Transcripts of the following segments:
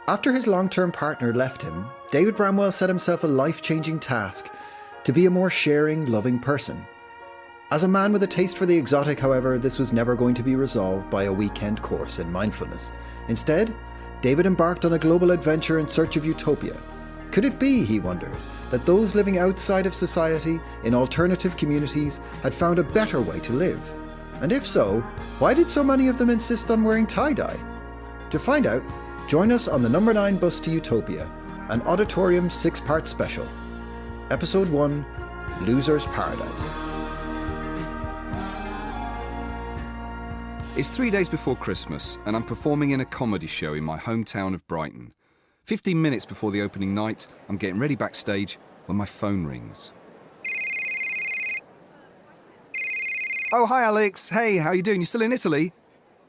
After his long-term partner left him, David Bramwell set himself a life-changing task to be a more sharing, loving person. As a man with a taste for the exotic, however, this was never going to be resolved by a weekend course in mindfulness. Instead, David embarked on a global adventure in search of utopia. Could it be, he wondered, that those living outside of society in alternative communities had found a better way to live? And if so, why did so many of them insist on wearing tie-dye? To find out, join us on the number 9 bus to Utopia, an auditorium 6-part special. Episode 1, Loser's Paradise. It's 3 days before Christmas, and I'm performing in a comedy show in my hometown of Brighton. 15 minutes before the opening night, I'm getting ready backstage when my phone rings. Oh, hi, Alex. Hey, how you doing? You still in Italy?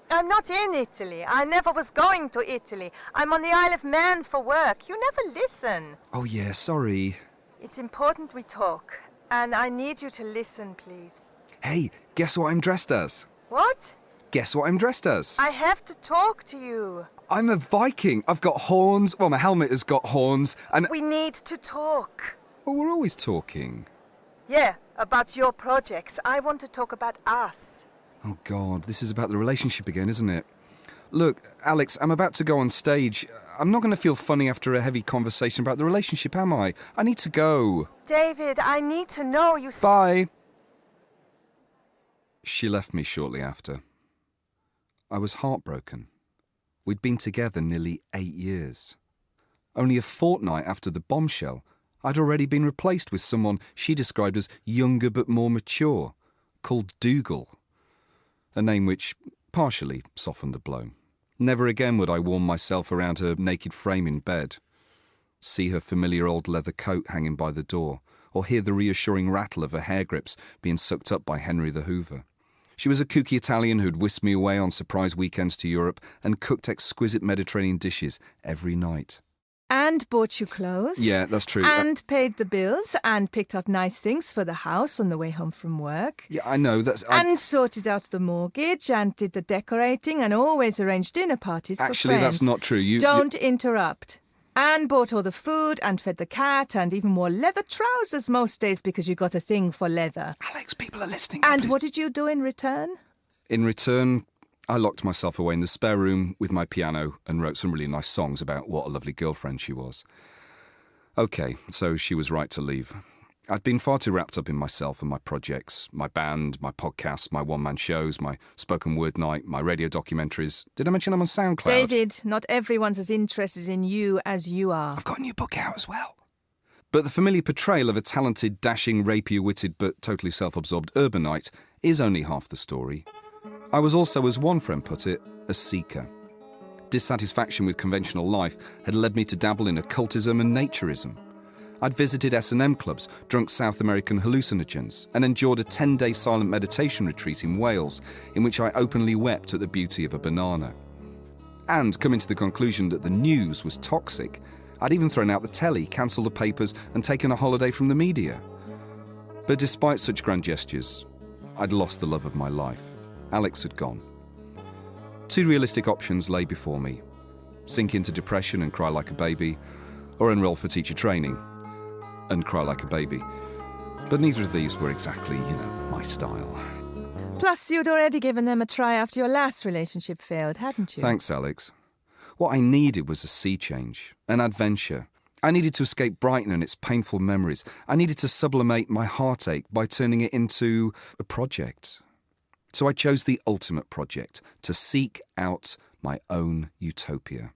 I'm not in Italy. I never was going to Italy. I'm on the Isle of Man for work. You never listen. Oh, yeah, sorry. It's important we talk, and I need you to listen, please. Hey, guess what I'm dressed as? What? Guess what I'm dressed as? I have to talk to you. I'm a Viking. I've got horns. Well, my helmet has got horns, and... We need to talk. Well, we're always talking. Yeah, about your projects. I want to talk about us. Oh, God, this is about the relationship again, isn't it? Look, Alex, I'm about to go on stage. I'm not going to feel funny after a heavy conversation about the relationship, am I? I need to go. David, I need to know you... Bye. She left me shortly after. I was heartbroken. We'd been together nearly 8 years. Only a fortnight after the bombshell, I'd already been replaced with someone she described as younger but more mature, called Dougal. A name which partially softened the blow. Never again would I warm myself around her naked frame in bed, see her familiar old leather coat hanging by the door, or hear the reassuring rattle of her hair grips being sucked up by Henry the Hoover. She was a kooky Italian who'd whisked me away on surprise weekends to Europe and cooked exquisite Mediterranean dishes every night. And bought you clothes. Yeah, that's true. And paid the bills and picked up nice things for the house on the way home from work. Yeah, I know. And sorted out the mortgage and did the decorating and always arranged dinner parties for friends. Actually, that's not true. Don't interrupt. And bought all the food and fed the cat and even wore leather trousers most days because you got a thing for leather. Alex, people are listening. And please. what did you do in return? In return, I locked myself away in the spare room with my piano and wrote some really nice songs about what a lovely girlfriend she was. OK, so she was right to leave. I'd been far too wrapped up in myself and my projects, my band, my podcasts, my one-man shows, my spoken word night, my radio documentaries. Did I mention I'm on SoundCloud? David, not everyone's as interested in you as you are. I've got a new book out as well. But the familiar portrayal of a talented, dashing, rapier-witted but totally self-absorbed urbanite is only half the story. I was also, as one friend put it, a seeker. Dissatisfaction with conventional life had led me to dabble in occultism and naturism. I'd visited S&M clubs, drunk South American hallucinogens, and endured a 10-day silent meditation retreat in Wales, in which I openly wept at the beauty of a banana. And, coming to the conclusion that the news was toxic, I'd even thrown out the telly, cancelled the papers, and taken a holiday from the media. But despite such grand gestures, I'd lost the love of my life. Alex had gone. 2 realistic options lay before me: sink into depression and cry like a baby, or enroll for teacher training and cry like a baby. But neither of these were exactly, my style. Plus, you'd already given them a try after your last relationship failed, hadn't you? Thanks, Alex. What I needed was a sea change, an adventure. I needed to escape Brighton and its painful memories. I needed to sublimate my heartache by turning it into a project. So I chose the ultimate project, to seek out my own utopia.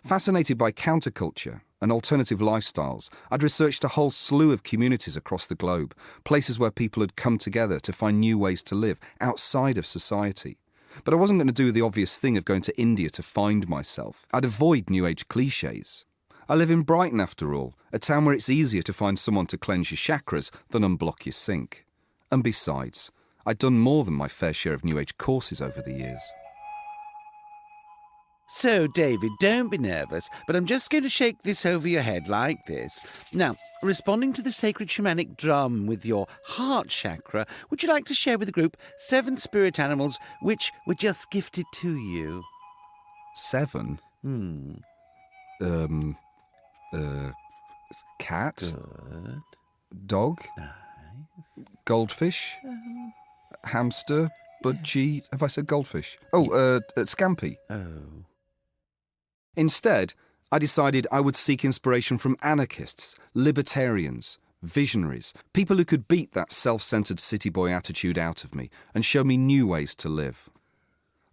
Fascinated by counterculture and alternative lifestyles, I'd researched a whole slew of communities across the globe, places where people had come together to find new ways to live outside of society. But I wasn't going to do the obvious thing of going to India to find myself. I'd avoid New Age cliches. I live in Brighton, after all, a town where it's easier to find someone to cleanse your chakras than unblock your sink. And besides, I'd done more than my fair share of New Age courses over the years. So, David, don't be nervous, but I'm just going to shake this over your head like this. Now, responding to the sacred shamanic drum with your heart chakra, would you like to share with the group 7 spirit animals which were just gifted to you? 7? Cat? Good. Dog? Goldfish? Hamster? Budgie? Have I said goldfish? Scampi. Oh. Instead, I decided I would seek inspiration from anarchists, libertarians, visionaries, people who could beat that self-centred city boy attitude out of me and show me new ways to live.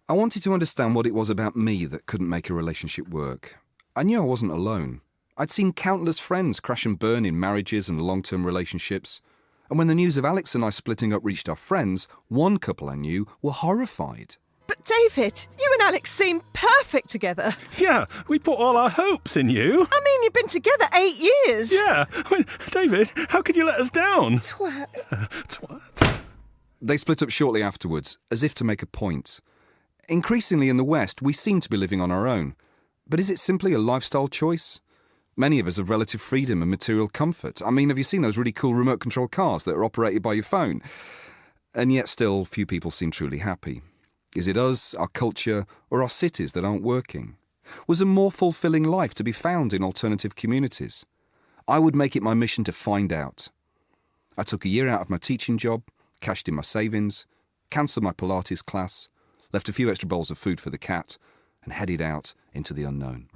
I wanted to understand what it was about me that couldn't make a relationship work. I knew I wasn't alone. I'd seen countless friends crash and burn in marriages and long-term relationships. And when the news of Alex and I splitting up reached our friends, one couple I knew were horrified. But David, you and Alex seem perfect together. Yeah, we put all our hopes in you. I mean, you've been together 8 years. Yeah, David, how could you let us down? Twat. Twat. They split up shortly afterwards, as if to make a point. Increasingly in the West, we seem to be living on our own. But is it simply a lifestyle choice? Many of us have relative freedom and material comfort. I mean, have you seen those really cool remote-control cars that are operated by your phone? And yet still, few people seem truly happy. Is it us, our culture, or our cities that aren't working? Was a more fulfilling life to be found in alternative communities? I would make it my mission to find out. I took a year out of my teaching job, cashed in my savings, cancelled my Pilates class, left a few extra bowls of food for the cat, and headed out into the unknown.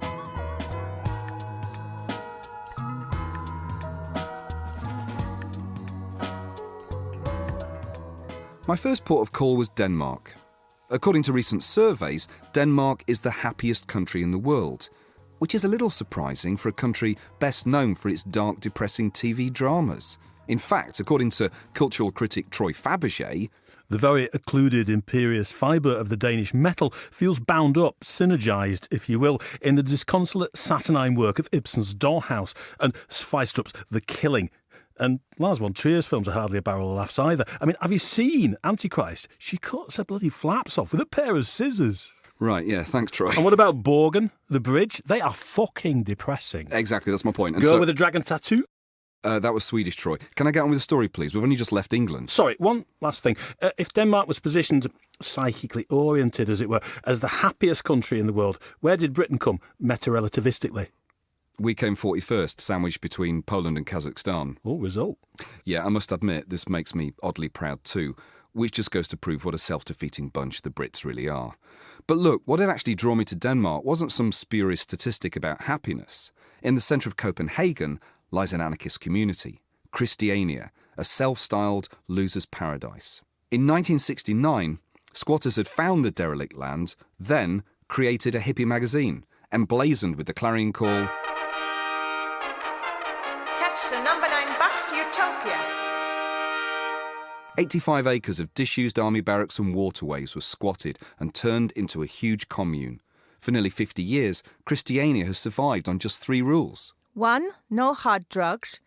My first port of call was Denmark. According to recent surveys, Denmark is the happiest country in the world, which is a little surprising for a country best known for its dark, depressing TV dramas. In fact, according to cultural critic Troy Fabergé, the very occluded, imperious fibre of the Danish metal feels bound up, synergised, if you will, in the disconsolate saturnine work of Ibsen's Dollhouse and Sveistrup's The Killing. And Lars von Trier's films are hardly a barrel of laughs either. I mean, have you seen Antichrist? She cuts her bloody flaps off with a pair of scissors. Right, yeah, thanks, Troy. And what about Borgen, The Bridge? They are fucking depressing. Exactly, that's my point. And Girl with a dragon tattoo? That was Swedish, Troy. Can I get on with the story, please? We've only just left England. Sorry, one last thing. If Denmark was positioned, psychically oriented, as it were, as the happiest country in the world, where did Britain come, meta-relativistically? We came 41st, sandwiched between Poland and Kazakhstan. Oh, result. Yeah, I must admit, this makes me oddly proud too, which just goes to prove what a self-defeating bunch the Brits really are. But look, what had actually drawn me to Denmark wasn't some spurious statistic about happiness. In the centre of Copenhagen lies an anarchist community, Christiania, a self-styled loser's paradise. In 1969, squatters had found the derelict land, then created a hippie magazine, emblazoned with the clarion call, Catch the number 9 bus to Utopia. 85 acres of disused army barracks and waterways were squatted and turned into a huge commune. For nearly 50 years, Christiania has survived on just 3 rules. 1, no hard drugs.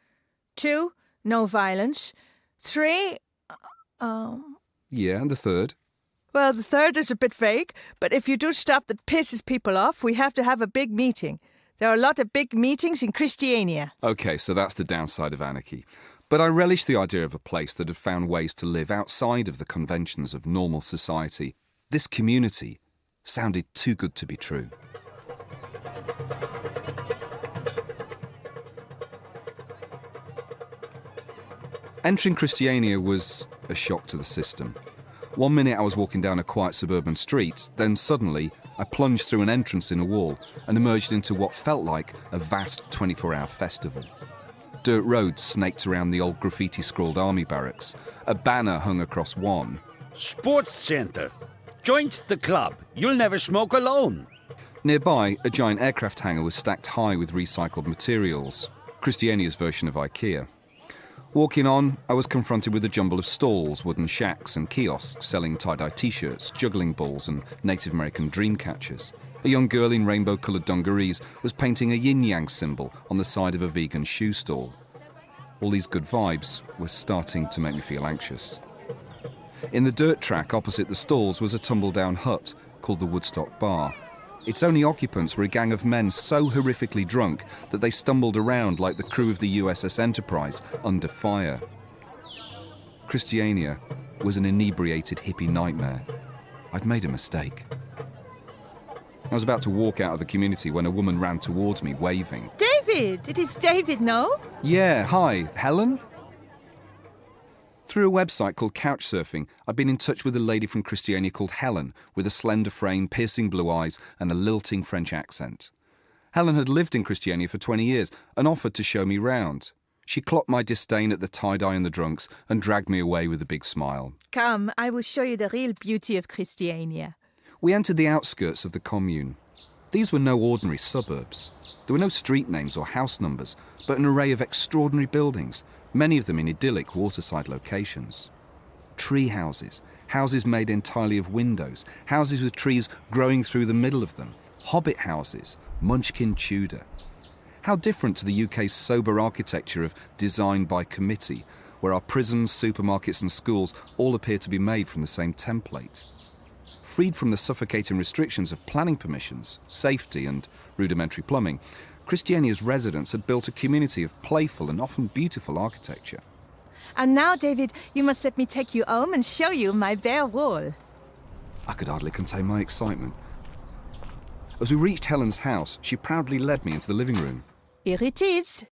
2, no violence. 3, Yeah, and the third? well, the third is a bit vague, but if you do stuff that pisses people off, we have to have a big meeting. There are a lot of big meetings in Christiania. Okay, so that's the downside of anarchy. But I relish the idea of a place that had found ways to live outside of the conventions of normal society. This community sounded too good to be true. Entering Christiania was a shock to the system. One minute I was walking down a quiet suburban street, then suddenly I plunged through an entrance in a wall and emerged into what felt like a vast 24-hour festival. Dirt roads snaked around the old graffiti-scrawled army barracks. A banner hung across one. Sports Centre. Join the club. You'll never smoke alone. Nearby, a giant aircraft hangar was stacked high with recycled materials. Christiania's version of IKEA. Walking on, I was confronted with a jumble of stalls, wooden shacks and kiosks selling tie-dye t-shirts, juggling balls and Native American dream catchers. A young girl in rainbow-coloured dungarees was painting a yin-yang symbol on the side of a vegan shoe stall. All these good vibes were starting to make me feel anxious. In the dirt track opposite the stalls was a tumble-down hut called the Woodstock Bar. Its only occupants were a gang of men so horrifically drunk that they stumbled around like the crew of the USS Enterprise under fire. Christiania was an inebriated hippie nightmare. I'd made a mistake. I was about to walk out of the community when a woman ran towards me, waving. David! It is David, no? Yeah, hi, Helen? Through a website called Couchsurfing, I'd been in touch with a lady from Christiania called Helen, with a slender frame, piercing blue eyes, and a lilting French accent. Helen had lived in Christiania for 20 years and offered to show me round. She clocked my disdain at the tie-dye and the drunks and dragged me away with a big smile. Come, I will show you the real beauty of Christiania. We entered the outskirts of the commune. These were no ordinary suburbs. There were no street names or house numbers, but an array of extraordinary buildings, many of them in idyllic waterside locations. Tree houses, houses made entirely of windows, houses with trees growing through the middle of them, hobbit houses, Munchkin Tudor. How different to the UK's sober architecture of design by committee, where our prisons, supermarkets and schools all appear to be made from the same template. Freed from the suffocating restrictions of planning permissions, safety and rudimentary plumbing, Christiania's residents had built a community of playful and often beautiful architecture. And now, David, you must let me take you home and show you my bare wall. I could hardly contain my excitement. As we reached Helen's house, she proudly led me into the living room. Here it is.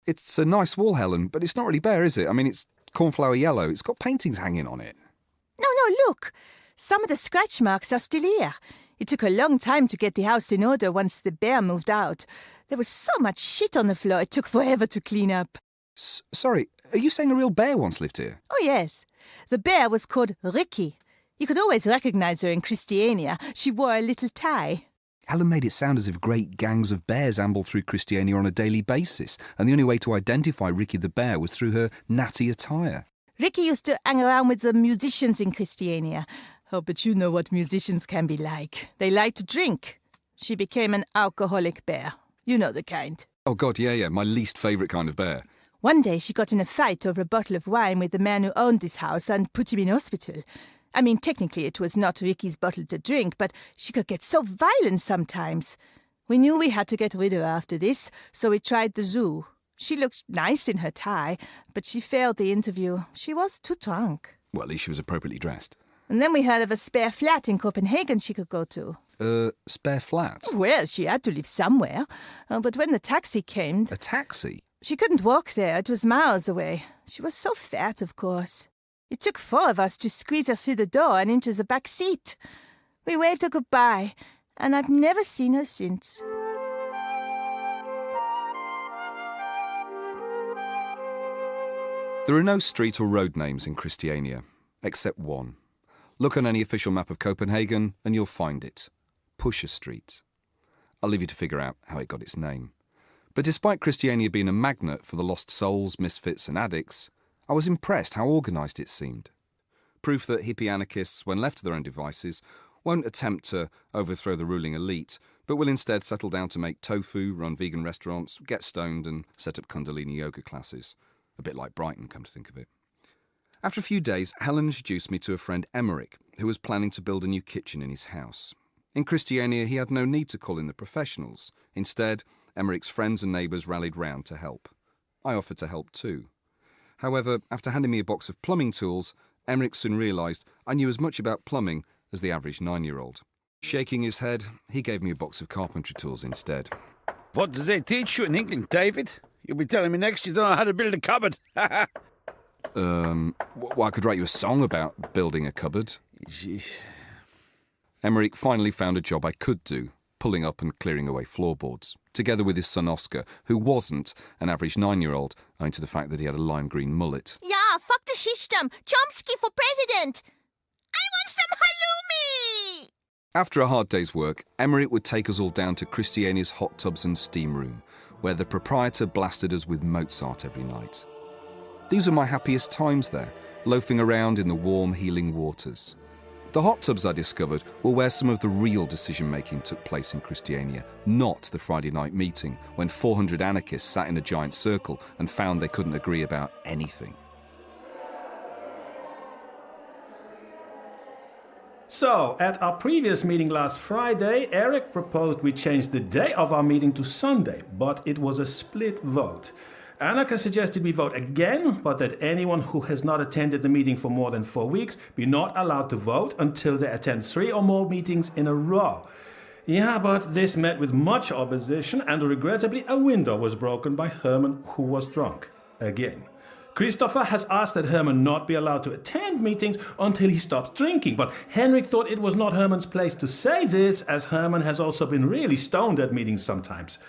It's a nice wall, Helen, but it's not really bare, is it? I mean, it's cornflower yellow. It's got paintings hanging on it. No, look. Some of the scratch marks are still here. It took a long time to get the house in order once the bear moved out. There was so much shit on the floor, it took forever to clean up. Sorry, are you saying a real bear once lived here? Oh, yes. The bear was called Ricky. You could always recognize her in Christiania. She wore a little tie. Helen made it sound as if great gangs of bears ambled through Christiania on a daily basis, and the only way to identify Ricky the bear was through her natty attire. Ricky used to hang around with the musicians in Christiania. Oh, but you know what musicians can be like. They like to drink. She became an alcoholic bear. You know the kind. Oh, God, yeah, my least favourite kind of bear. One day she got in a fight over a bottle of wine with the man who owned this house and put him in hospital. I mean, technically it was not Ricky's bottle to drink, but she could get so violent sometimes. We knew we had to get rid of her after this, so we tried the zoo. She looked nice in her tie, but she failed the interview. She was too drunk. Well, at least she was appropriately dressed. And then we heard of a spare flat in Copenhagen she could go to. Spare flat? Well, she had to live somewhere. But when the taxi came... A taxi? She couldn't walk there. It was miles away. She was so fat, of course. It took 4 of us to squeeze her through the door and into the back seat. We waved her goodbye, and I've never seen her since. There are no street or road names in Christiania, except one. Look on any official map of Copenhagen and you'll find it. Pusher Street. I'll leave you to figure out how it got its name. But despite Christiania being a magnet for the lost souls, misfits and addicts, I was impressed how organised it seemed. Proof that hippie anarchists, when left to their own devices, won't attempt to overthrow the ruling elite, but will instead settle down to make tofu, run vegan restaurants, get stoned and set up Kundalini yoga classes. A bit like Brighton, come to think of it. After a few days, Helen introduced me to a friend Emmerich, who was planning to build a new kitchen in his house. In Christiania, he had no need to call in the professionals. Instead, Emmerich's friends and neighbours rallied round to help. I offered to help too. However, after handing me a box of plumbing tools, Emmerich soon realised I knew as much about plumbing as the average 9-year-old. Shaking his head, he gave me a box of carpentry tools instead. What does they teach you in England, David? You'll be telling me next you don't know how to build a cupboard. Well, I could write you a song about building a cupboard. Emmerich finally found a job I could do, pulling up and clearing away floorboards, together with his son Oscar, who wasn't an average 9-year-old, owing to the fact that he had a lime green mullet. Yeah, fuck the system. Chomsky for president. I want some halloumi! After a hard day's work, Emmerich would take us all down to Christiania's hot tubs and steam room, where the proprietor blasted us with Mozart every night. These were my happiest times there, loafing around in the warm, healing waters. The hot tubs, I discovered, were where some of the real decision-making took place in Christiania, not the Friday night meeting, when 400 anarchists sat in a giant circle and found they couldn't agree about anything. So, at our previous meeting last Friday, Eric proposed we change the day of our meeting to Sunday, but it was a split vote. Annika suggested we vote again, but that anyone who has not attended the meeting for more than 4 weeks be not allowed to vote until they attend 3 or more meetings in a row. Yeah, but this met with much opposition, and regrettably a window was broken by Herman, who was drunk. Again. Christopher has asked that Herman not be allowed to attend meetings until he stops drinking, but Henrik thought it was not Herman's place to say this, as Herman has also been really stoned at meetings sometimes.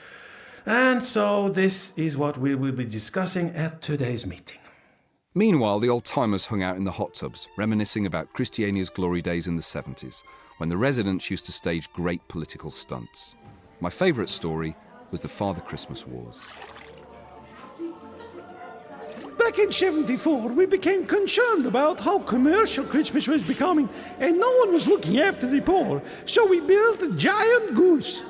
And so this is what we will be discussing at today's meeting. Meanwhile, the old-timers hung out in the hot tubs, reminiscing about Christiania's glory days in the 70s, when the residents used to stage great political stunts. My favourite story was the Father Christmas Wars. Back in '74, we became concerned about how commercial Christmas was becoming, and no one was looking after the poor, so we built a giant goose.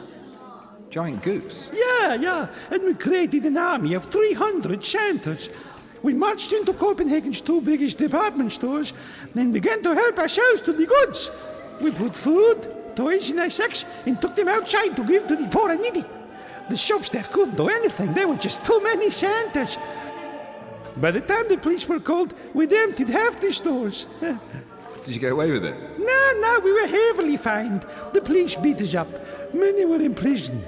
Giant goose? Yeah, and we created an army of 300 Santas. We marched into Copenhagen's two biggest department stores and began to help ourselves to the goods. We put food, toys in our sacks and took them outside to give to the poor and needy. The shop staff couldn't do anything. There were just too many Santas. By the time the police were called, we'd emptied half the stores. Did you get away with it? No, we were heavily fined. The police beat us up. Many were in prison.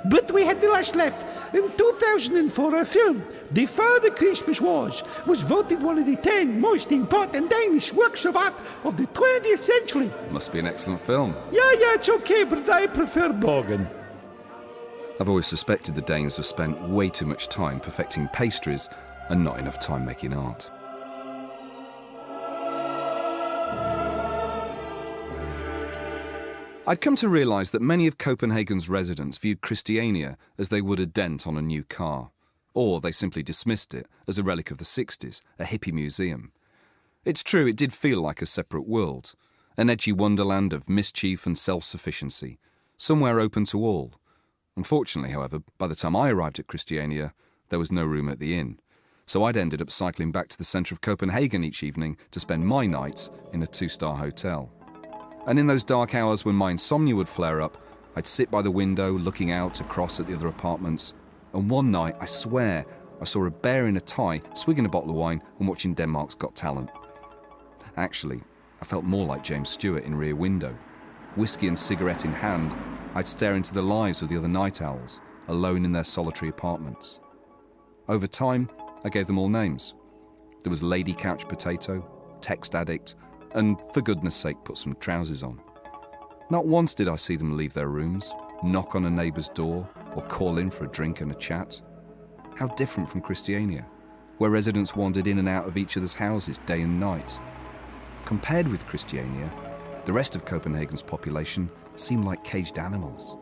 But we had the last laugh. In 2004, our film, The Father Christmas Wars, was voted one of the 10 most important Danish works of art of the 20th century. Must be an excellent film. Yeah, it's okay, but I prefer Bogan. I've always suspected the Danes have spent way too much time perfecting pastries and not enough time making art. I'd come to realise that many of Copenhagen's residents viewed Christiania as they would a dent on a new car, or they simply dismissed it as a relic of the 60s, a hippie museum. It's true, it did feel like a separate world, an edgy wonderland of mischief and self-sufficiency, somewhere open to all. Unfortunately, however, by the time I arrived at Christiania, there was no room at the inn, so I'd ended up cycling back to the centre of Copenhagen each evening to spend my nights in a 2-star hotel. And in those dark hours when my insomnia would flare up, I'd sit by the window looking out across at the other apartments, and one night, I swear, I saw a bear in a tie swigging a bottle of wine and watching Denmark's Got Talent. Actually, I felt more like James Stewart in Rear Window. Whiskey and cigarette in hand, I'd stare into the lives of the other night owls, alone in their solitary apartments. Over time, I gave them all names. There was Lady Couch Potato, Text Addict, and for goodness sake put some trousers on. Not once did I see them leave their rooms, knock on a neighbour's door, or call in for a drink and a chat. How different from Christiania, where residents wandered in and out of each other's houses day and night. Compared with Christiania, the rest of Copenhagen's population seemed like caged animals.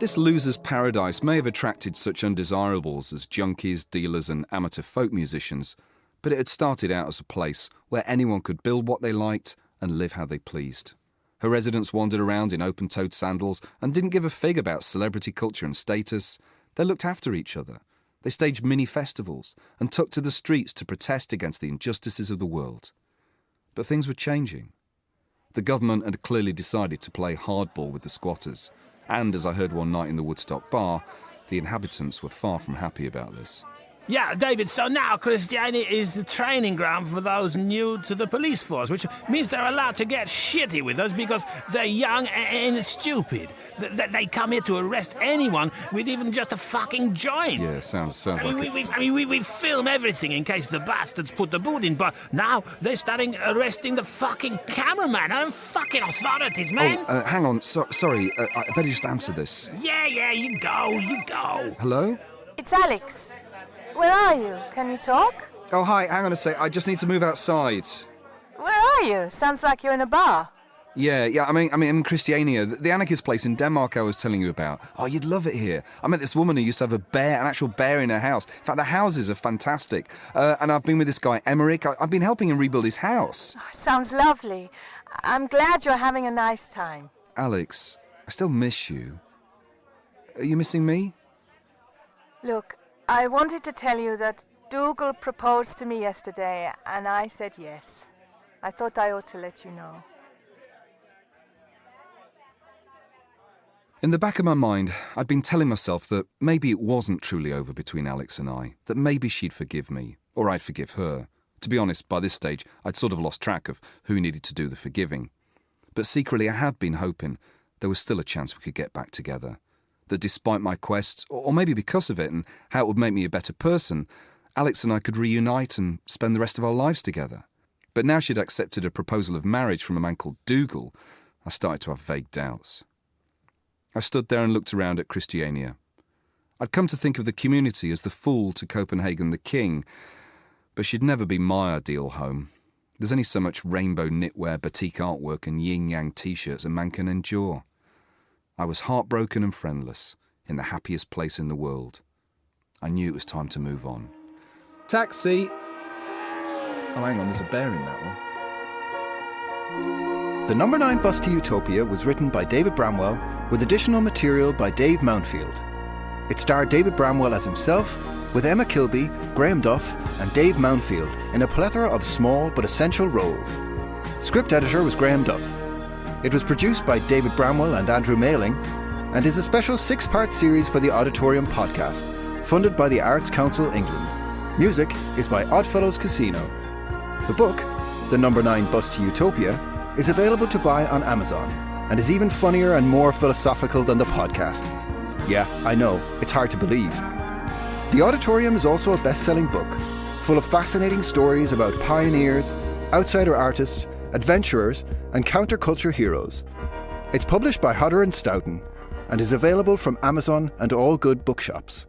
This loser's paradise may have attracted such undesirables as junkies, dealers and amateur folk musicians, but it had started out as a place where anyone could build what they liked and live how they pleased. Her residents wandered around in open-toed sandals and didn't give a fig about celebrity culture and status. They looked after each other. They staged mini-festivals and took to the streets to protest against the injustices of the world. But things were changing. The government had clearly decided to play hardball with the squatters, and as I heard one night in the Woodstock bar, the inhabitants were far from happy about this. Yeah, David, so now Christiania is the training ground for those new to the police force, which means they're allowed to get shitty with us because they're young and stupid. They come here to arrest anyone with even just a fucking joint. Yeah, sounds like it. We film everything in case the bastards put the boot in, but now they're starting arresting the fucking cameraman and fucking authorities, man. Oh, hang on, sorry, I better just answer this. Yeah, you go. Hello? It's Alex. Where are you? Can you talk? Oh, hi, hang on a sec, I just need to move outside. Where are you? Sounds like you're in a bar. Yeah, I mean, in Christiania, the anarchist place in Denmark I was telling you about. Oh, you'd love it here. I met this woman who used to have an actual bear in her house. In fact, the houses are fantastic. And I've been with this guy, Emmerich. I've been helping him rebuild his house. Oh, sounds lovely. I'm glad you're having a nice time. Alex, I still miss you. Are you missing me? Look, I wanted to tell you that Dougal proposed to me yesterday, and I said yes. I thought I ought to let you know. In the back of my mind, I'd been telling myself that maybe it wasn't truly over between Alex and I, that maybe she'd forgive me, or I'd forgive her, To be honest, by this stage, I'd sort of lost track of who needed to do the forgiving. But secretly I had been hoping there was still a chance we could get back together. That despite my quests, or maybe because of it and how it would make me a better person, Alex and I could reunite and spend the rest of our lives together. But now she'd accepted a proposal of marriage from a man called Dougal, I started to have vague doubts. I stood there and looked around at Christiania. I'd come to think of the community as the fool to Copenhagen the king, but she'd never be my ideal home. There's only so much rainbow knitwear, batik artwork and yin-yang t-shirts a man can endure. I was heartbroken and friendless, in the happiest place in the world. I knew it was time to move on. Taxi! Oh, hang on, there's a bear in that one. The number 9 bus to Utopia was written by David Bramwell with additional material by Dave Mountfield. It starred David Bramwell as himself, with Emma Kilby, Graham Duff and Dave Mountfield in a plethora of small but essential roles. Script editor was Graham Duff. It was produced by David Bramwell and Andrew Mailing and is a special 6-part series for the Auditorium podcast, funded by the Arts Council England. Music is by Oddfellows Casino. The book, The Number 9 Bus to Utopia, is available to buy on Amazon and is even funnier and more philosophical than the podcast. Yeah, I know, it's hard to believe. The Auditorium is also a best-selling book, full of fascinating stories about pioneers, outsider artists, adventurers, and counterculture heroes. It's published by Hodder and Stoughton and is available from Amazon and all good bookshops.